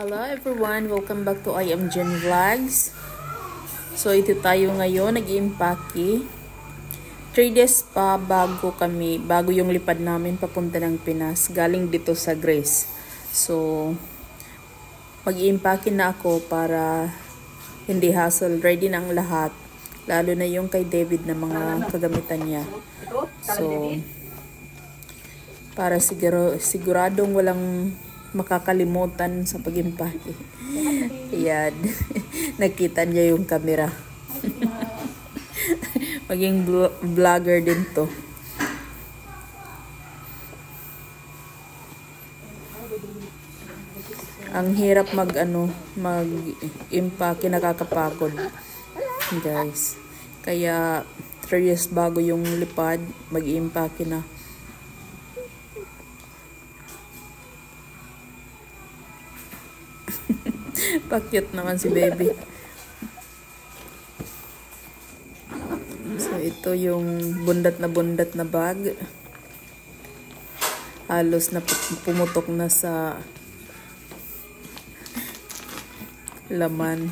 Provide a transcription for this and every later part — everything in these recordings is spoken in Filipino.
Hello everyone! Welcome back to I Am Jen Vlogs. So ito tayo ngayon, nag-iimpake. 3 days pa bago yung lipad namin papunta ng Pinas, galing dito sa Greece. So mag-iimpake na ako para hindi hassle, ready na ang lahat. Lalo na yung kay David na mga kagamitan niya. So para siguradong walang makakalimutan sa pag-impake. Ayan. Nakita niya yung camera. Maging vlogger din to. Ang hirap mag-impake, nakakapagod. Guys. Kaya 3 years bago yung lipad, mag-impake na. Pa-cute naman si baby. So ito yung bundat na bag. Halos na pumutok na sa laman.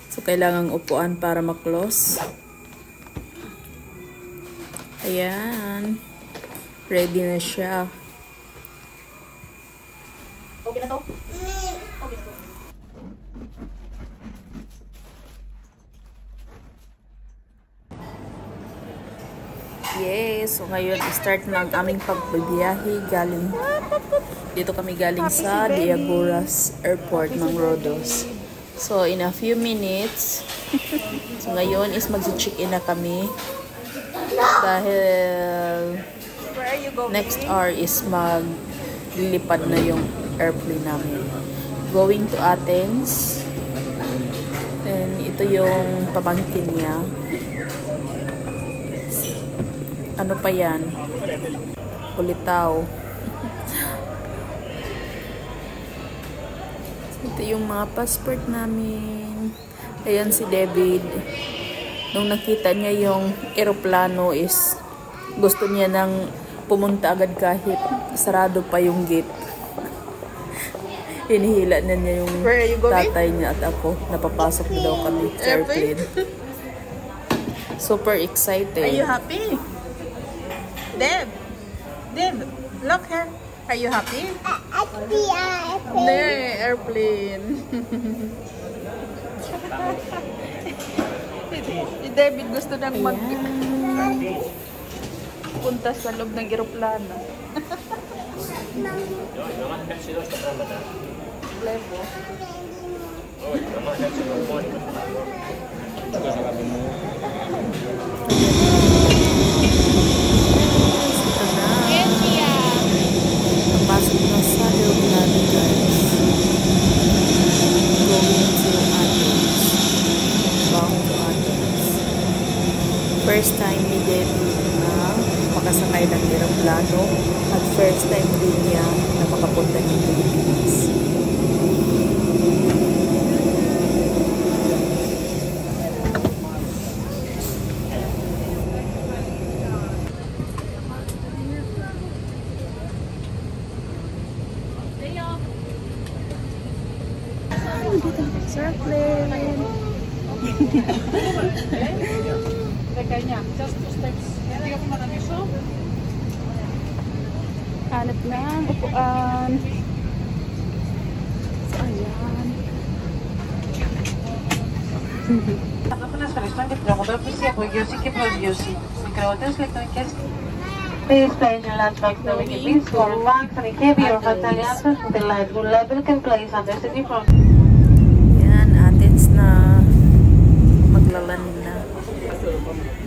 So kailangang upuan para ma-close. Ayan. Ready na siya. Okay na to? Okay na to. Yes, so ngayon start na ang aming pagbibiyahe galing dito kami galing sa Diagoras Airport ng Rhodos. So in a few minutes, so ngayon is mag-check-in na kami dahil next hour is maglilipad na yung airplane namin. Going to Athens. And ito yung pamangkin niya. Ano pa yan? Kulitaw. Ito yung mga passport namin. Ayan si David. Nung nakita niya yung eroplano is gusto niya nang pumunta agad kahit sarado pa yung gate. Hinihila na niya yung tatay niya at ako. Napapasok na daw kami sa airplane. Super excited. Are you happy? Deb, look here. Are you happy? There, airplane. Si David gusto nang punta sa loob ng eroplano. Levo. Napasok na sa aeroplano, guys. Going to Athens. Bound to Athens. First time ni David na makasakay ng aeroplano at first time din niya na makapunta ng Pilipinas. Airplane. Just 2 steps. Hanap na ang upuan. So, ayan. Please place your lunchbox so we can be store bags and heavy or aliances with a light blue label can place under city front. Yan, Athens na. Maglaland na.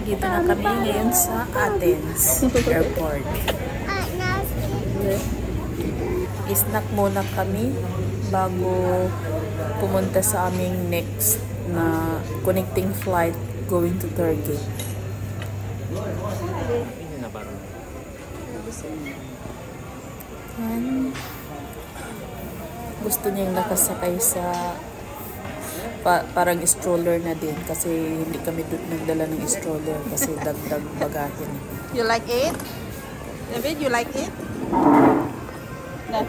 Dito na kami ngayon sa Athens Airport. Snack muna kami bago pumunta sa aming next na connecting flight going to Turkey. Yan. Gusto niyang nakasakay sa parang stroller na din kasi hindi kami nagdala ng stroller kasi dagdag bagahin. You like it? David, you like it? No?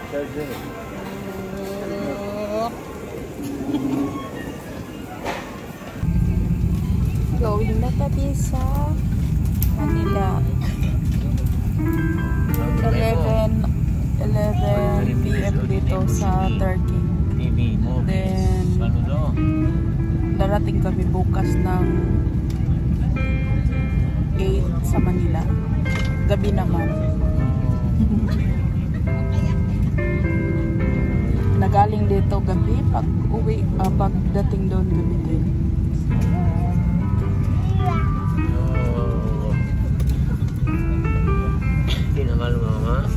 Going na kami sa Manila. 11 p.m. dito sa Turkey. Then, darating kami bukas ng 8 sa Manila. Gabi naman. Nagaling dito gabi, pagdating doon gabi din. Tinagal mama.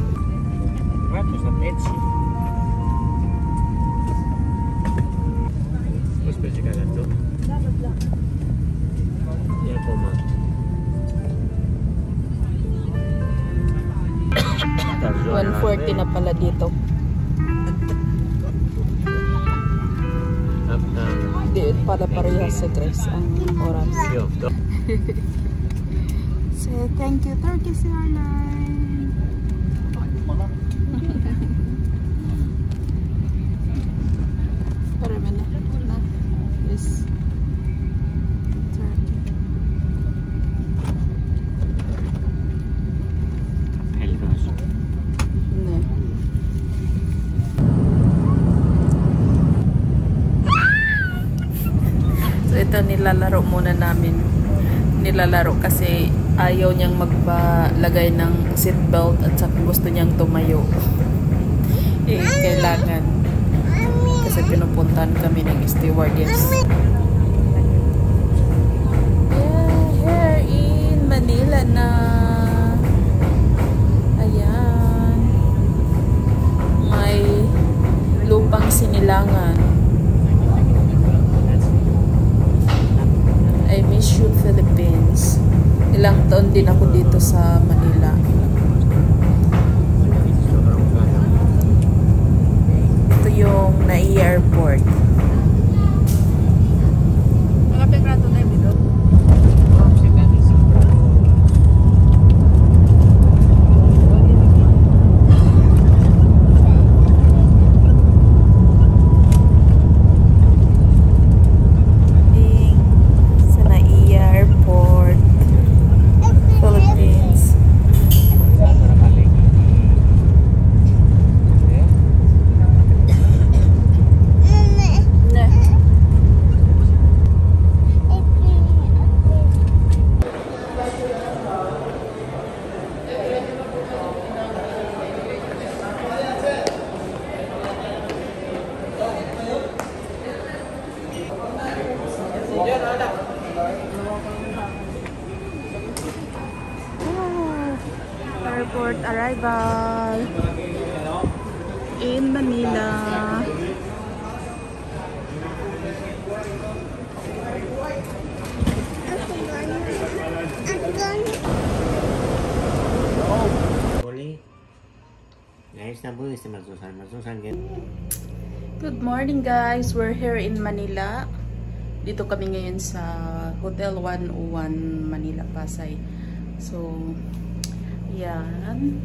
Ratos na Etsy. Mas pwede ka lang to? Yan po ma. 1:40 na pala dito. Di para parehas sa Grace ang oras. So, thank you Turkish Airlines. Para mana na is Turkey. Ne. So ito nilalaro muna namin. Nilalaro kasi ayaw niyang magpalagay ng seatbelt at saka gusto niyang tumayo. Kailangan. Kasi pinupuntahan kami ng stewardess. Yeah, here in Manila na. Ayan. May lupang Sinilangan. I miss you, Philippines. Ilang taon din ako dito sa Manila. Ito yung Naiya Airport. Airport arrival in Manila. Good morning guys, we're here in Manila. Dito kami ngayon sa Hotel 101 Manila, Pasay. So, yan.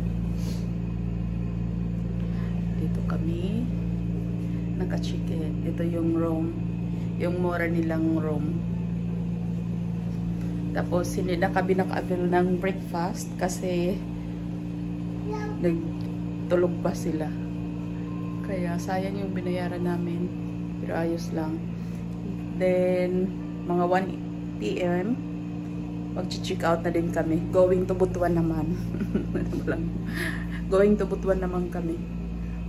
Dito kami naka-check-in. Ito yung room. Yung mura nilang room. Tapos, hindi na kami naka-avail ng breakfast kasi nagtulog pa sila. Kaya, sayang yung binayaran namin. Pero ayos lang. Then, mga 1 p.m. mag-check out na din kami. Going to Butuan naman. Going to Butuan naman kami.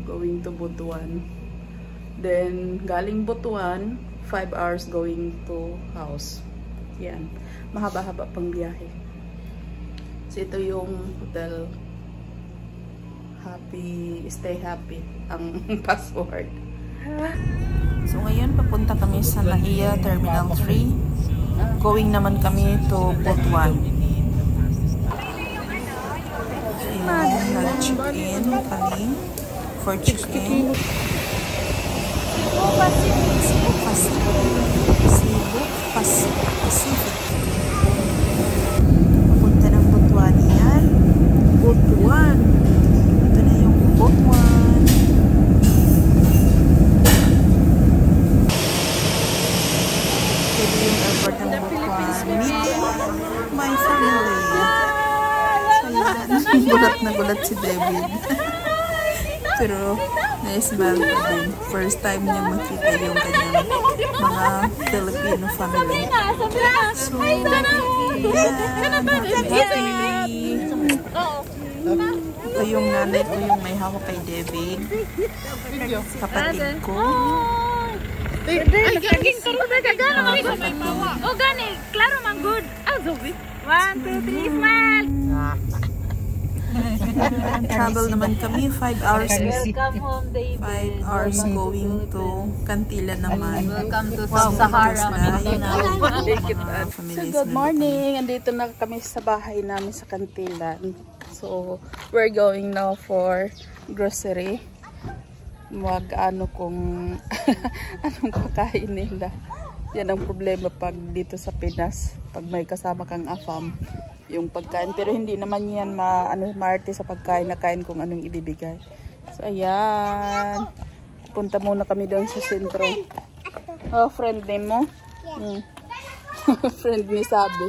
Going to Butuan. Then, galing Butuan, 5 hours going to house. Yan. Mahaba-haba pang biyahe. So, ito yung hotel. Happy, stay happy. Ang password. So, ngayon, papunta kami sa Naiya Terminal 3. Going naman kami to Butuan. So, nag-check-in kami for check-in. Cebu Pacific. Papunta ng Butuan yan. Butuan. Ito na yung Butuan. nagulat si David. Pero na-smile pa din. First time niya makita yung kanyang mga Filipino family. So, ito yung nanay ko yung may hawak kay David. Kapatid ko. Ay, gaging karoon na gagana. Oh, gani. Klaro man good. Ah, Zoe. 1, 2, 3, smile. Travel naman kami. 5 hours. Welcome home, David. 5 hours going to Cantilla naman. Welcome to Sahara. So, good morning. Andito na kami sa bahay namin sa Cantillan. So, we're going now for grocery. Ano kung anong kakain nila. Yan ang problema pag dito sa Pinas. Pag may kasama kang afam, yung pagkain. Pero hindi naman yan maarte sa pagkain na kain kung anong ibibigay. So, ayan. Punta muna kami doon sa sentro. Oh, friend name mo? Friend ni Sabi.